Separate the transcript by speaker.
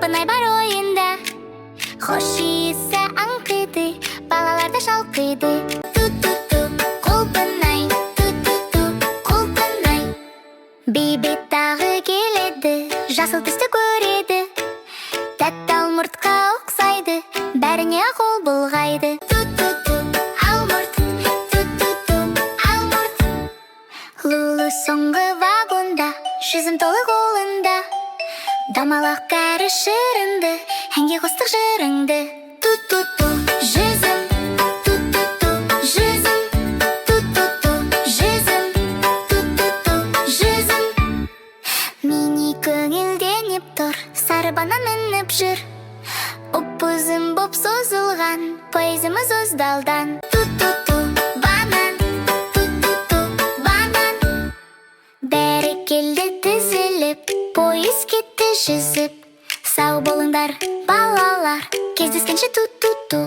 Speaker 1: Құлпынай бар ойында, хош иісі аңқиды, балаларда шалқиды. Ту-ту-ту, құлпынай, ту-ту-ту, құлпынай. Бейбет тағы келеді, жасыл түсті көреді, тәтті алмұртқа ұқсайды, бәріне қол бұлғайды. Ту-ту-ту, алмұрт, ту-ту-ту, алмұрт. Лулу соңғы вагонда, жүзім толы қолында, дамалақ кәрі шырынды, әнге қостық жырыңды. Ту-ту-ту, жүзім, ту-ту-ту, жүзім, ту-ту-ту, жүзім, ту-ту-ту, жүзім. Мини көңілденіп тұр, сары банан мініп жүр, ұп-ұзын боп созылған, поезіміз ұздалдан. Ту-ту-ту, банан, ту-ту-ту, банан. Бәрі келді тізіліп, поез кетті жүзіп. Сау болыңдар, балалар, кездескенше ту-ту-ту.